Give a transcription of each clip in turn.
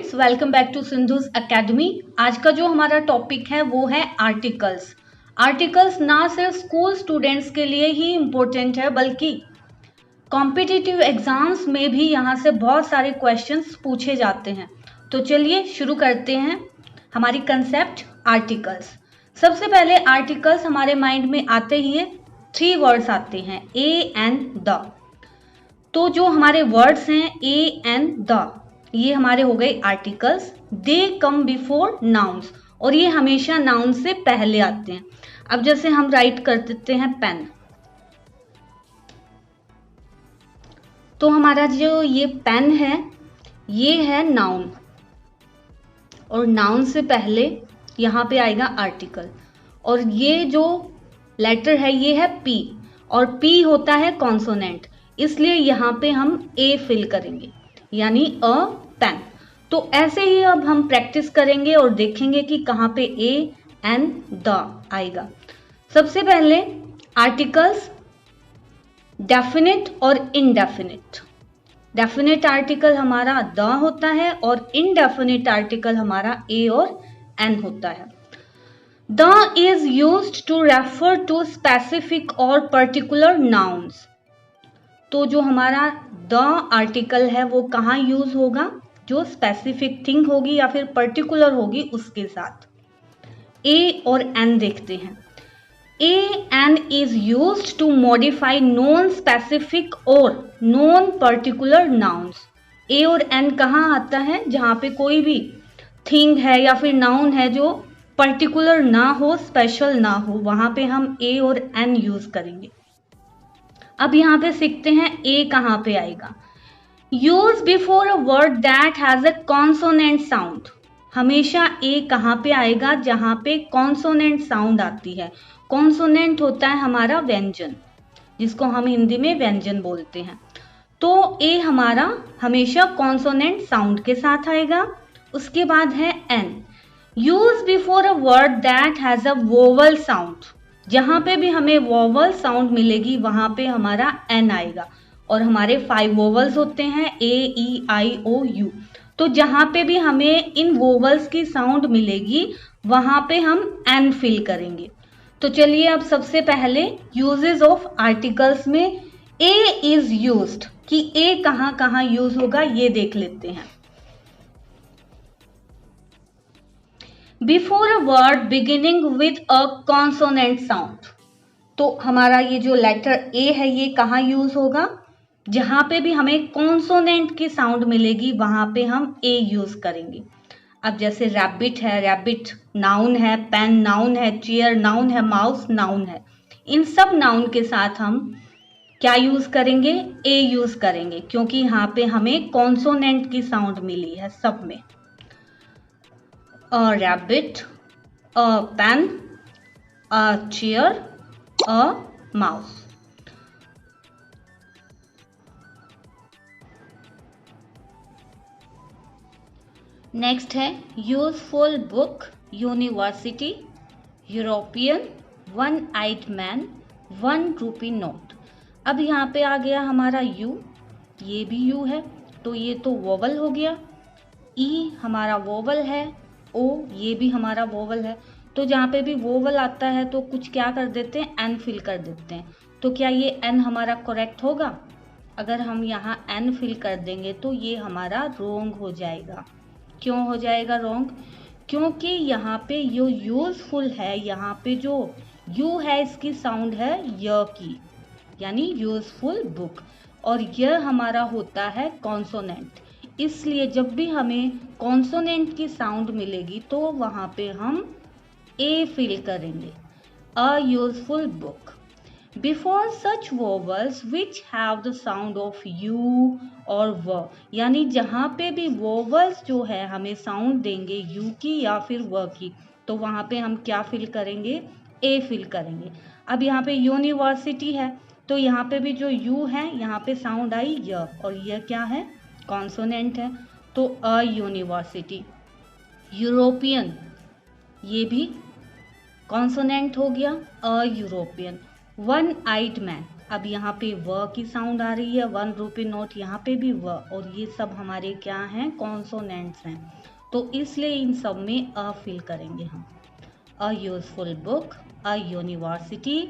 Students, welcome back to Sindhu's academy. आज का जो हमारा टॉपिक है वो है आर्टिकल्स। आर्टिकल्स ना सिर्फ स्कूल स्टूडेंट्स के लिए ही इम्पोर्टेंट है बल्कि कॉम्पिटिटिव एग्जाम्स में भी यहाँ से बहुत सारे क्वेश्चंस पूछे जाते हैं। तो चलिए शुरू करते हैं हमारी कंसेप्ट आर्टिकल्स। सबसे पहले आर्टिकल्स हमारे माइंड में आते ही 3 वर्ड्स आते हैं, ए एंड द। तो जो हमारे वर्ड्स हैं ए एंड द, ये हमारे हो गए आर्टिकल्स। दे कम बिफोर नाउन्स, और ये हमेशा नाउन से पहले आते हैं। अब जैसे हम राइट कर देते हैं पेन, तो हमारा जो ये पेन है ये है नाउन, और नाउन से पहले यहाँ पे आएगा आर्टिकल। और ये जो लेटर है ये है पी, और पी होता है कॉन्सोनेंट, इसलिए यहाँ पे हम ए फिल करेंगे, यानी अ पेन। तो ऐसे ही अब हम प्रैक्टिस करेंगे और देखेंगे कि कहाँ पे ए एंड द आएगा। सबसे पहले आर्टिकल्स डेफिनेट और इनडेफिनेट। डेफिनेट आर्टिकल हमारा द होता है और इनडेफिनेट आर्टिकल हमारा ए और एन होता है। The is used to refer to specific और पर्टिकुलर नाउन्स। तो जो हमारा द आर्टिकल है वो कहाँ यूज होगा, जो स्पेसिफिक थिंग होगी या फिर पर्टिकुलर होगी उसके साथ। ए और एन देखते हैं। A an is used to modify non specific और नॉन पर्टिकुलर नाउन्स। ए और एन कहाँ आता है, जहाँ पे कोई भी थिंग है या फिर नाउन है जो पर्टिकुलर ना हो, स्पेशल ना हो, वहां पे हम ए और एन यूज करेंगे। अब यहाँ पे सीखते हैं ए कहाँ पे आएगा। Use before a word that has a consonant sound. हमेशा ए कहाँ पे आएगा, जहाँ पे कॉन्सोनेंट साउंड आती है। कॉन्सोनेंट होता है हमारा व्यंजन, जिसको हम हिंदी में व्यंजन बोलते हैं। तो ए हमारा हमेशा कॉन्सोनेंट साउंड के साथ आएगा। उसके बाद है an. Use before a word that has a vowel sound. जहां पे भी हमें वोवल साउंड मिलेगी वहां पे हमारा एन आएगा, और हमारे 5 वोवल्स होते हैं, ए ई आई ओ यू। तो जहां पे भी हमें इन वोवल्स की साउंड मिलेगी वहां पे हम एन फिल करेंगे। तो चलिए अब सबसे पहले यूजेस ऑफ आर्टिकल्स में ए इज यूज्ड, कि ए कहाँ कहाँ यूज होगा ये देख लेते हैं। Before a word beginning with a consonant sound. तो हमारा ये जो लेटर ए है ये कहाँ यूज होगा, जहां पे भी हमें कॉन्सोनेंट की साउंड मिलेगी वहां पे हम ए यूज करेंगे। अब जैसे रैबिट है, रैबिट नाउन है, पेन नाउन है, चेयर नाउन है, माउस नाउन है। इन सब नाउन के साथ हम क्या यूज करेंगे, ए यूज करेंगे, क्योंकि यहाँ पे हमें कॉन्सोनेंट की साउंड मिली है सब में। A rabbit, a pen, a chair, a mouse. Next है useful book, university, European, one eyed man, 1 rupee note. अब यहाँ पे आ गया हमारा यू, ये भी यू है तो ये तो वोवल हो गया। ई हमारा वोवल है, ओ ये भी हमारा वोवल है। तो जहाँ पे भी वोवल आता है तो कुछ क्या कर देते हैं, एन फिल कर देते हैं। तो क्या ये एन हमारा करेक्ट होगा? अगर हम यहाँ एन फिल कर देंगे तो ये हमारा रॉन्ग हो जाएगा। क्यों हो जाएगा रॉन्ग? क्योंकि यहाँ पे जो यूजफुल है, यहाँ पे जो यू है इसकी साउंड है य की, यानी यूजफुल बुक, और यह हमारा होता है कॉन्सोनेंट। इसलिए जब भी हमें कॉन्सोनेंट की साउंड मिलेगी तो वहाँ पे हम ए फिल करेंगे, अ useful book. Before such vowels which have the sound of you और व, यानी जहाँ पे भी वोवल्स जो है हमें साउंड देंगे यू की या फिर व की, तो वहाँ पे हम क्या फिल करेंगे, ए फिल करेंगे। अब यहाँ पे यूनिवर्सिटी है तो यहाँ पे भी जो यू है यहाँ पे साउंड आई य, और यह क्या है, कॉन्सोनेंट है, तो अ यूनिवर्सिटी। यूरोपियन, ये भी कॉन्सोनेंट हो गया, a European. One eyed man, अब यहाँ पे व की साउंड आ रही है, 1 रुपी नोट, यहाँ पे भी व, और ये सब हमारे क्या हैं, कॉन्सोनेंट्स हैं, तो इसलिए इन सब में अ फिल करेंगे हम। A useful book, a university,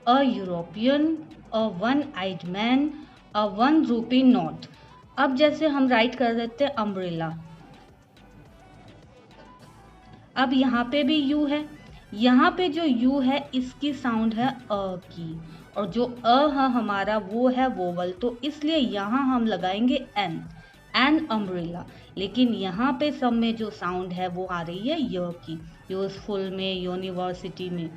a European, a one eyed man, a 1 rupee note. अब जैसे हम राइट कर देते हैं अम्ब्रेला, अब यहाँ पे भी यू है, यहाँ पे जो यू है इसकी साउंड है अ की, और जो अ है हमारा वो है वोवल, तो इसलिए यहाँ हम लगाएंगे एन अम्ब्रेला। लेकिन यहाँ पे सब में जो साउंड है वो आ रही है य की, यूजफुल में, यूनिवर्सिटी में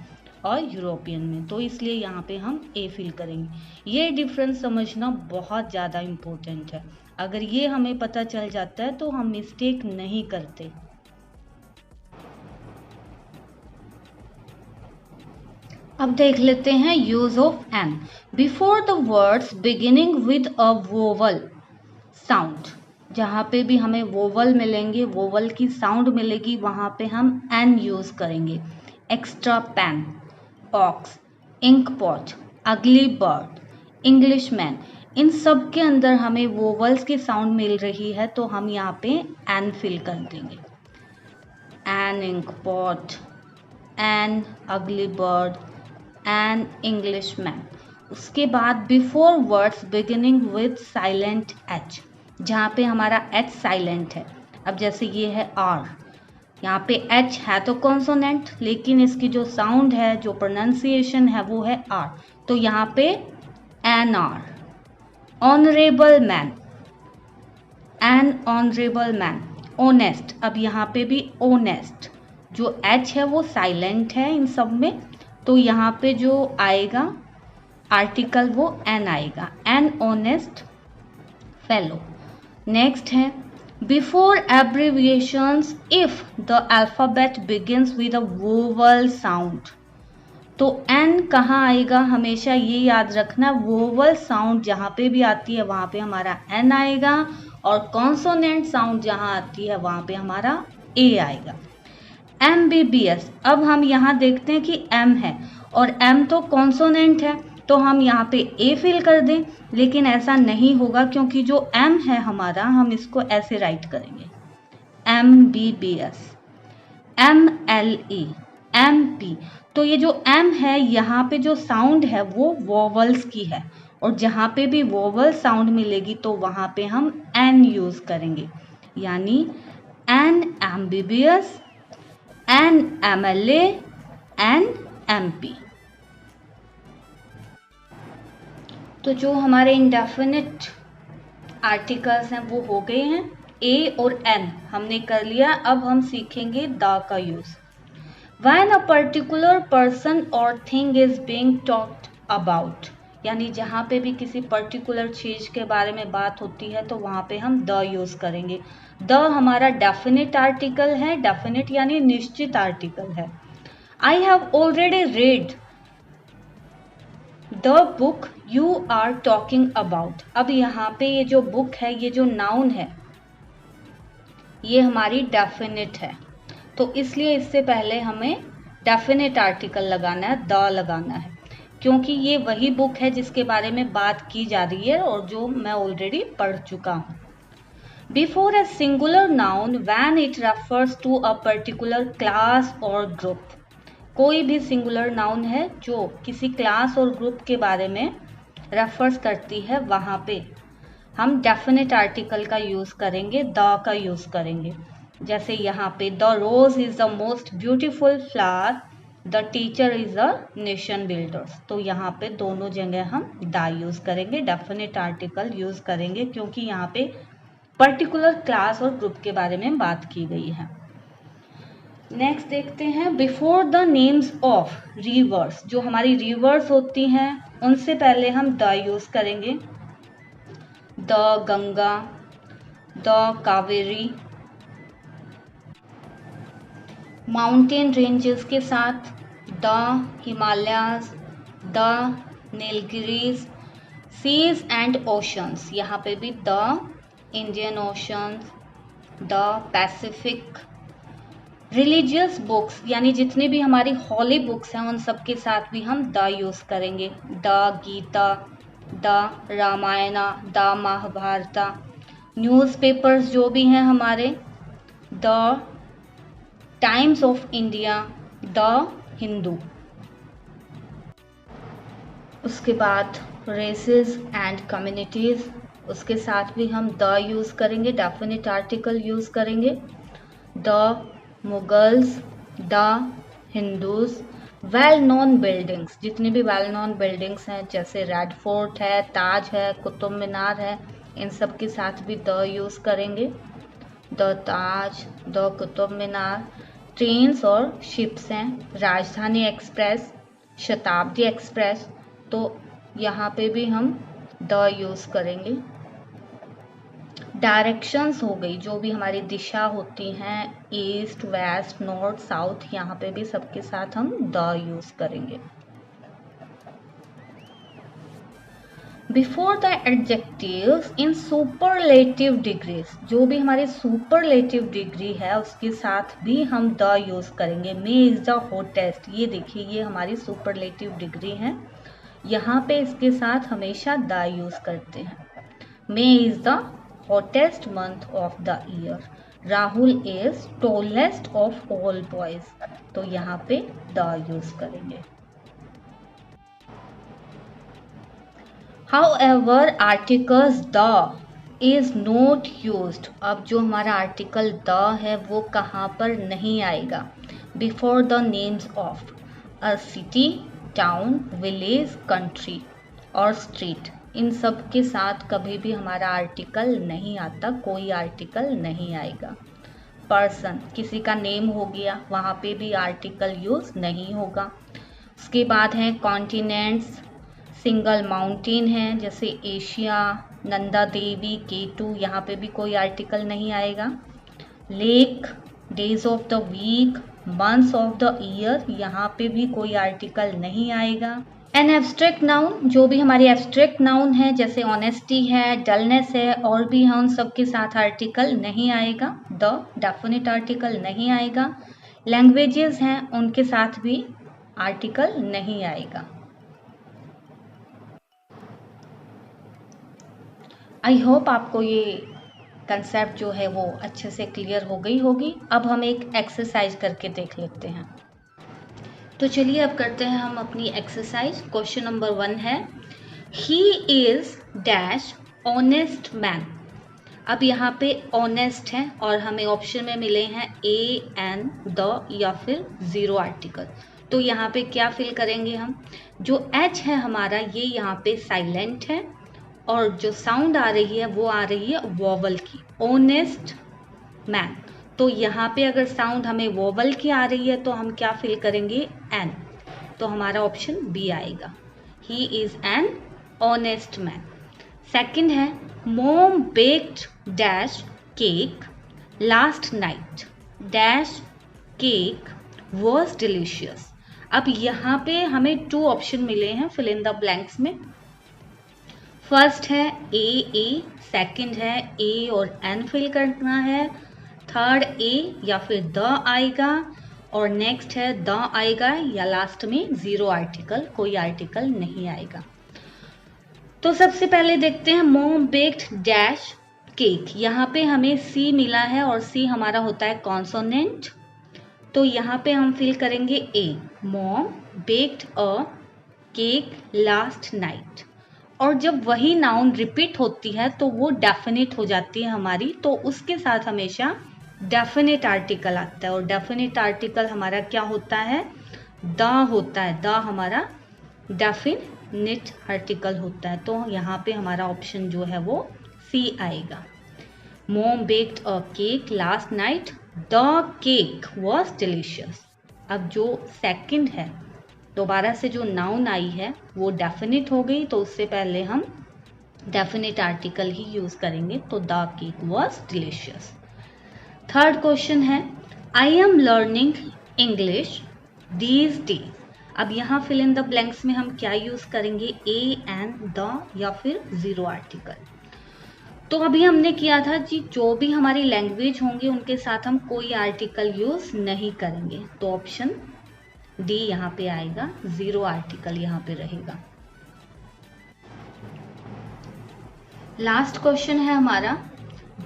और यूरोपियन में, तो इसलिए यहाँ पे हम ए फिल करेंगे। ये डिफरेंस समझना बहुत ज़्यादा इम्पोर्टेंट है, अगर ये हमें पता चल जाता है तो हम मिस्टेक नहीं करते। अब देख लेते हैं use of an. Before the words beginning with a vowel sound, जहाँ पे भी हमें वोवल मिलेंगे, वोवल की साउंड मिलेगी, वहाँ पे हम एन यूज करेंगे। Extra pen, ox, ink pot, ugly bird, English man, इन सब के अंदर हमें वोवल्स की साउंड मिल रही है, तो हम यहाँ पे एन फिल कर देंगे। An ink pot, an ugly bird, an English man. उसके बाद before words beginning with silent H, जहाँ पे हमारा एच साइलेंट है। अब जैसे ये है आर, यहाँ पे एच है तो कॉन्सोनेंट, लेकिन इसकी जो साउंड है, जो प्रोनाउंसिएशन है वो है आर, तो यहाँ पे an hour. Honourable man, an honourable man. Honest, अब यहाँ पे भी ऑनेस्ट, जो एच है वो साइलेंट है इन सब में, तो यहाँ पे जो आएगा आर्टिकल वो एन आएगा, एन ऑनेस्ट फेलो। नेक्स्ट है before abbreviations if the alphabet begins with a vowel sound, तो एन कहाँ आएगा, हमेशा ये याद रखना, वोवल साउंड जहाँ पे भी आती है वहाँ पे हमारा एन आएगा, और कॉन्सोनेंट साउंड जहाँ आती है वहाँ पे हमारा ए आएगा। MBBS, अब हम यहाँ देखते हैं कि M है और M तो कॉन्सोनेंट है, तो हम यहाँ पे A फिल कर दें, लेकिन ऐसा नहीं होगा क्योंकि जो M है हमारा, हम इसको ऐसे राइट करेंगे MBBS, MLE, MP। तो ये जो M है यहाँ पे जो साउंड है वो वोवल्स की है, और जहाँ पे भी वोवल साउंड मिलेगी तो वहाँ पे हम N यूज करेंगे, यानी N MBBS, an MLA, an MP। तो जो हमारे इंडेफिनिट आर्टिकल्स हैं वो हो गए हैं, ए और एन हमने कर लिया। अब हम सीखेंगे द का use. When a particular person और thing is being talked about, यानी जहाँ पे भी किसी पर्टिकुलर चीज के बारे में बात होती है तो वहाँ पे हम द यूज करेंगे। द हमारा डेफिनेट आर्टिकल है, डेफिनेट यानी निश्चित आर्टिकल है। I have already read the book you are talking about. अब यहाँ पे ये जो बुक है, ये जो नाउन है, ये हमारी डेफिनेट है, तो इसलिए इससे पहले हमें डेफिनेट आर्टिकल लगाना है, द लगाना है, क्योंकि ये वही बुक है जिसके बारे में बात की जा रही है और जो मैं ऑलरेडी पढ़ चुका हूँ। Before a singular noun when it refers to a particular class or group, कोई भी सिंगुलर नाउन है जो किसी क्लास और ग्रुप के बारे में रेफर्स करती है, वहाँ पे हम डेफिनेट आर्टिकल का यूज़ करेंगे, द का यूज़ करेंगे। जैसे यहाँ पे the rose is the most beautiful flower, the teacher is a nation builders, तो यहाँ पे दोनों जगह हम द यूज़ करेंगे, डेफिनेट आर्टिकल यूज़ करेंगे, क्योंकि यहाँ पे पर्टिकुलर क्लास और ग्रुप के बारे में बात की गई है। नेक्स्ट देखते हैं before the names of rivers, जो हमारी रिवर्स होती हैं उनसे पहले हम द यूज करेंगे। The Ganga, the Kaveri. Mountain ranges के साथ the Himalayas, the Nilgiris. Seas and oceans, यहाँ पे भी the Indian Ocean, the Pacific. Religious books, यानी जितनी भी हमारी हॉली बुक्स हैं उन सब के साथ भी हम द यूज करेंगे। The Gita, the Ramayana, the Mahabharata. Newspapers जो भी हैं हमारे, the Times of India, the Hindu. उसके बाद रेसेस एंड कम्युनिटीज़, उसके साथ भी हम द यूज़ करेंगे, डेफिनेट आर्टिकल यूज़ करेंगे। The Mughals, the Hindus. Well known buildings, जितनी भी वेल नोन बिल्डिंग्स हैं जैसे रेड फोर्ट है, ताज है, कुतुब मीनार है, इन सब के साथ भी द यूज़ करेंगे। The Taj, the Qutub Minar. Trains और शिप्स हैं, राजधानी एक्सप्रेस, शताब्दी एक्सप्रेस, तो यहाँ पे भी हम द यूज़ करेंगे। डायरेक्शंस हो गई, जो भी हमारी दिशा होती हैं, ईस्ट वेस्ट नॉर्थ साउथ, यहाँ पे भी सबके साथ हम द यूज़ करेंगे। Before the adjectives in superlative degrees, जो भी हमारी सुपरलेटिव डिग्री है उसके साथ भी हम द यूज़ करेंगे। मे इज़ द हॉटेस्ट, ये देखिए ये हमारी सुपरलेटिव डिग्री है, यहाँ पे इसके साथ हमेशा द यूज़ करते हैं। May is the hottest month of the year. Rahul is tallest of all boys. तो यहाँ पे the यूज करेंगे। However, articles the is not used. अब जो हमारा आर्टिकल the है वो कहाँ पर नहीं आएगा? Before the names of a city, town, village, country और street, इन सब के साथ कभी भी हमारा आर्टिकल नहीं आता, कोई आर्टिकल नहीं आएगा। पर्सन, किसी का नेम हो गया, वहाँ पे भी आर्टिकल यूज़ नहीं होगा। उसके बाद है कॉन्टिनेंट्स, सिंगल माउंटेन है जैसे एशिया, नंदा देवी, केटू, यहाँ पे भी कोई आर्टिकल नहीं आएगा। Lake, days of the week, months of the year, यहाँ पे भी कोई आर्टिकल नहीं आएगा। एन एब्स्ट्रैक्ट नाउन, जो भी हमारी एब्स्ट्रैक्ट नाउन है जैसे ऑनेस्टी है, डलनेस है, और भी है, उन सब के साथ आर्टिकल नहीं आएगा, द डेफिनेट आर्टिकल नहीं आएगा। लैंग्वेजेस हैं उनके साथ भी आर्टिकल नहीं आएगा। आई होप आपको ये कंसेप्ट जो है वो अच्छे से क्लियर हो गई होगी। अब हम एक एक्सरसाइज करके देख लेते हैं। तो चलिए अब करते हैं हम अपनी एक्सरसाइज। क्वेश्चन नंबर 1 है, he is dash honest man. अब यहाँ पे ऑनेस्ट है और हमें ऑप्शन में मिले हैं ए, एन, द या फिर जीरो आर्टिकल। तो यहाँ पे क्या फिल करेंगे हम? जो एच है हमारा ये यहाँ पे साइलेंट है और जो साउंड आ रही है वो आ रही है वोवल की, ऑनेस्ट मैन। तो यहाँ पे अगर साउंड हमें वोवल की आ रही है तो हम क्या फिल करेंगे? एन। तो हमारा ऑप्शन बी आएगा, he is an honest man. Second है, mom baked dash cake last night dash cake was delicious. अब यहाँ पे हमें 2 ऑप्शन मिले हैं फिल इन द ब्लैंक्स में। फर्स्ट है ए, सेकंड है ए और एन फिल करना है, थर्ड ए या फिर द आएगा, और नेक्स्ट है द आएगा या लास्ट में जीरो आर्टिकल, कोई आर्टिकल नहीं आएगा। तो सबसे पहले देखते हैं मॉम बेक्ड डैश केक। यहाँ पे हमें सी मिला है और सी हमारा होता है कॉन्सोनेंट, तो यहाँ पे हम फिल करेंगे A, mom baked a cake last night. और जब वही नाउन रिपीट होती है तो वो डेफिनेट हो जाती है हमारी, तो उसके साथ हमेशा डेफिनेट आर्टिकल आता है, और डेफिनेट आर्टिकल हमारा क्या होता है? द होता है, द हमारा डेफिनेट आर्टिकल होता है। तो यहाँ पे हमारा ऑप्शन जो है वो सी आएगा, mom baked a cake last night the cake was delicious. अब जो सेकंड है, दोबारा से जो नाउन आई है वो डेफिनेट हो गई, तो उससे पहले हम डेफिनेट आर्टिकल ही यूज करेंगे, तो the cake was delicious. Third question है, I am learning English these days. अब यहाँ फिल इन द ब्लैंक्स में हम क्या यूज करेंगे? ए, एन, द या फिर जीरो आर्टिकल। तो अभी हमने किया था जी, जो भी हमारी लैंग्वेज होंगे उनके साथ हम कोई आर्टिकल यूज नहीं करेंगे, तो ऑप्शन डी यहाँ पे आएगा, जीरो आर्टिकल यहाँ पे रहेगा। लास्ट क्वेश्चन है हमारा,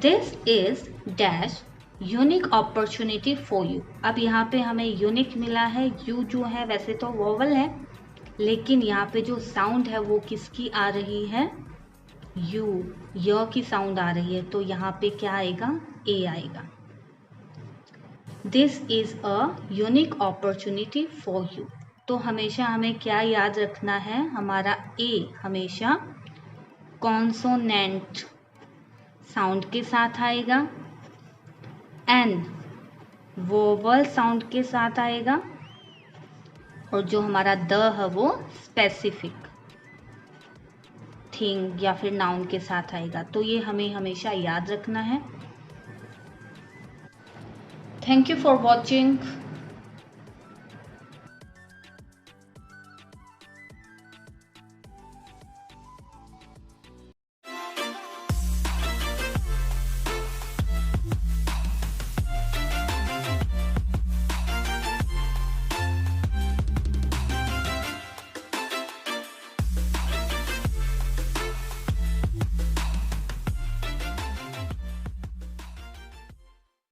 this is dash unique opportunity for you. अब यहाँ पे हमें यूनिक मिला है, यू जो है वैसे तो वोवल है, लेकिन यहाँ पे जो साउंड है वो किसकी आ रही है, यू, य की साउंड आ रही है, तो यहाँ पे क्या आएगा, ए आएगा। This is a unique opportunity for you. तो हमेशा हमें क्या याद रखना है, हमारा ए हमेशा कॉन्सोनेंट साउंड के साथ आएगा, एन वोवल साउंड के साथ आएगा, और जो हमारा द है वो स्पेसिफिक थिंग या फिर नाउन के साथ आएगा। तो ये हमें हमेशा याद रखना है। Thank you for watching.